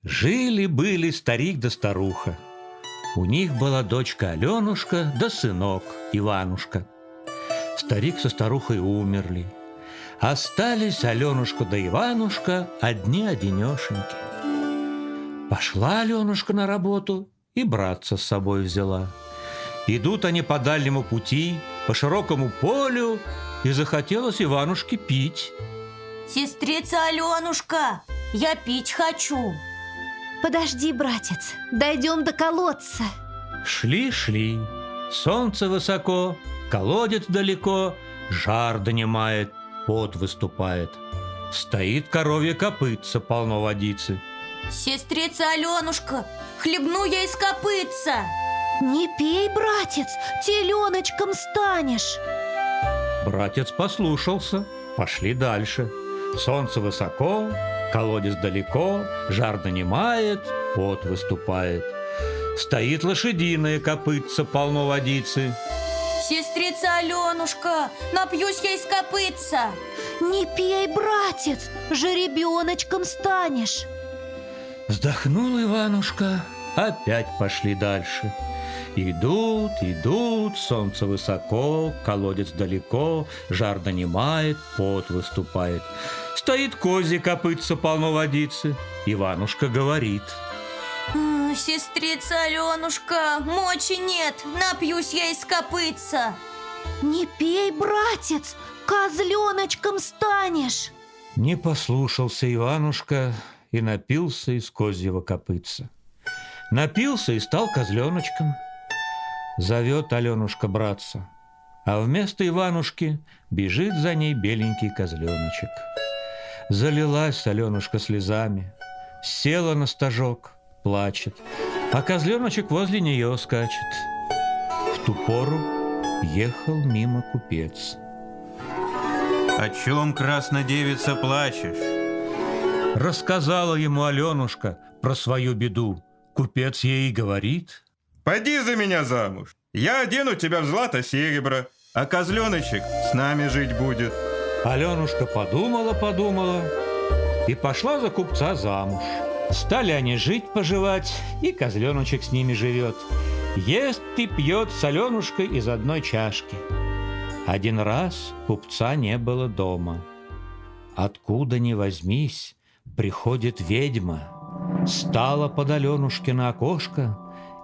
Жили-были старик да старуха. У них была дочка Аленушка да сынок Иванушка. Старик со старухой умерли. Остались Аленушка да Иванушка одни-одинешеньки. Пошла Аленушка на работу и братца с собой взяла. Идут они по дальнему пути, по широкому полю, и захотелось Иванушке пить. Сестрица Аленушка, я пить хочу. Подожди, братец, дойдем до колодца. Шли, солнце высоко, колодец далеко, жар донимает, пот выступает. Стоит коровье копытце, полно водицы. Сестрица Аленушка, хлебну я из копытца. Не пей, братец, теленочком станешь. Братец послушался, пошли дальше. Солнце высоко, колодец далеко, жар донимает, пот выступает. Стоит лошадиное копытце, полно водицы. Сестрица Аленушка, напьюсь я из копытца. Не пей, братец, жеребеночком станешь. Вздохнул Иванушка, опять пошли дальше. Идут, солнце высоко, колодец далеко, жар донимает, пот выступает. Стоит козье копытце, полно водицы. Иванушка говорит: сестрица Аленушка, мочи нет, напьюсь я из копытца. Не пей, братец, козленочком станешь. Не послушался Иванушка и напился из козьего копытца. Напился и стал козленочком. Зовет Аленушка братца, а вместо Иванушки бежит за ней беленький козленочек. Залилась Аленушка слезами, села на стажок, плачет, а козленочек возле нее скачет. В ту пору ехал мимо купец. О чем, краснодевица, плачешь? Рассказала ему Аленушка про свою беду. Купец ей говорит: «Поди за меня замуж, я одену тебя в злато-серебро, а козленочек с нами жить будет». Аленушка подумала и пошла за купца замуж. Стали они жить-поживать, и козленочек с ними живет. Ест и пьет с Аленушкой из одной чашки. Один раз купца не было дома. Откуда ни возьмись, приходит ведьма. Стала под Аленушкино окошко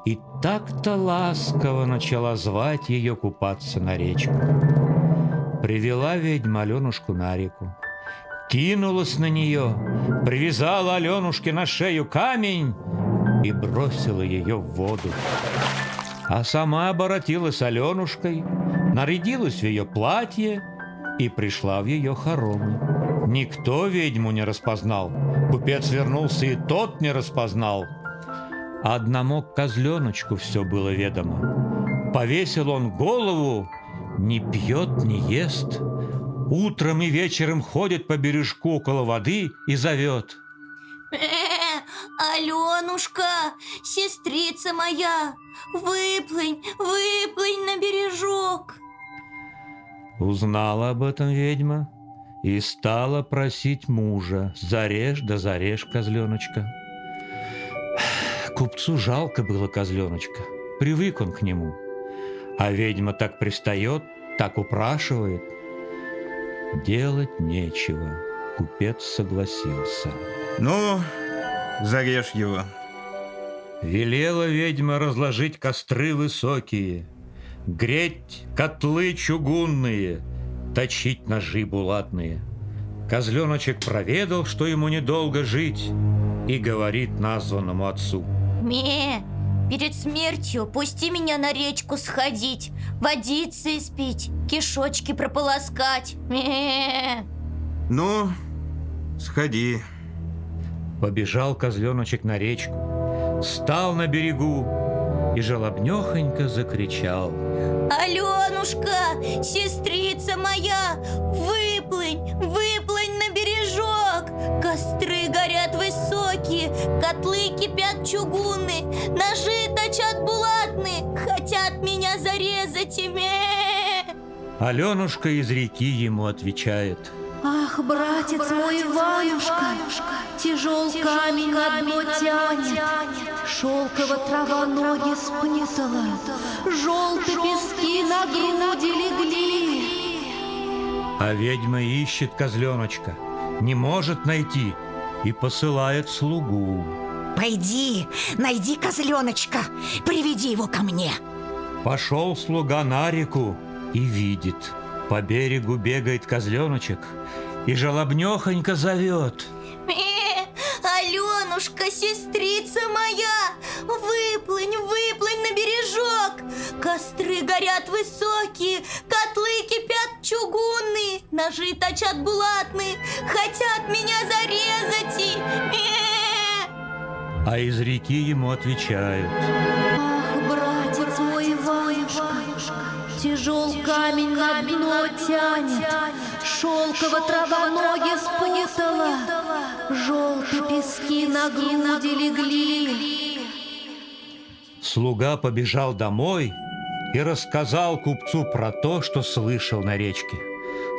и так-то ласково начала звать ее купаться на речку. Привела ведьма Аленушку на реку, кинулась на нее, привязала Аленушке на шею камень и бросила ее в воду. А сама оборотилась Аленушкой, нарядилась в ее платье и пришла в ее хоромы. Никто ведьму не распознал, купец вернулся, и тот не распознал. Одному козленочку все было ведомо. Повесил он голову, не пьет, не ест. Утром и вечером ходит по бережку около воды и зовет: Аленушка, сестрица моя, выплынь на бережок. Узнала об этом ведьма и стала просить мужа: зарежь да зарежь козленочка. Купцу жалко было козленочка, привык он к нему. А ведьма так пристает, так упрашивает. Делать нечего, купец согласился. Ну, зарежь его. Велела ведьма разложить костры высокие, греть котлы чугунные, точить ножи булатные. Козленочек проведал, что ему недолго жить, и говорит названному отцу: перед смертью пусти меня на речку сходить, водицы испить, кишочки прополоскать. Ну, сходи. Побежал козленочек на речку, стал на берегу и жалобнехонько закричал: Аленушка, сестрица моя, выплынь на бережок. Костры горят высокие, котлы кипят чугунные, ножи точат булатные, хотят меня зарезать ими. Аленушка из реки ему отвечает: Ах, братец мой Иванушка, Тяжел камень на дно тянет, шелково трава ноги спутала, желтые пески на груди легли. А ведьма ищет козленочка, не может найти и посылает слугу. Пойди, найди козленочка, приведи его ко мне. Пошел слуга на реку и видит. По берегу бегает козленочек и жалобнехонько зовет. Аленушка, сестрица моя, выплынь на бережок. Костры горят высокие, котлы кипят чугунные, ножи точат булатные, хотят меня зарезать А из реки ему отвечают. Ах, братец мой Иванушка, тяжел камень на дно тянет, шелково трава ноги спутала, желтые пески на груди легли. Слуга побежал домой и рассказал купцу про то, что слышал на речке.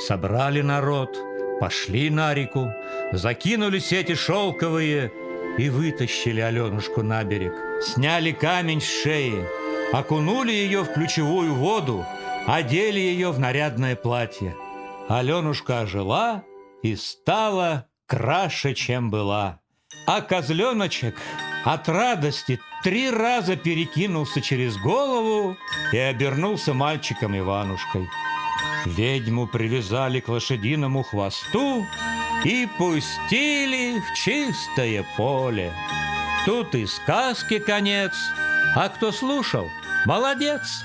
Собрали народ, пошли на реку, закинули сети шелковые и вытащили Аленушку на берег. Сняли камень с шеи, окунули ее в ключевую воду, одели ее в нарядное платье. Аленушка ожила и стала краше, чем была. А козленочек от радости 3 раза перекинулся через голову и обернулся мальчиком Иванушкой. Ведьму привязали к лошадиному хвосту и пустили в чистое поле. Тут и сказки конец, а кто слушал, молодец.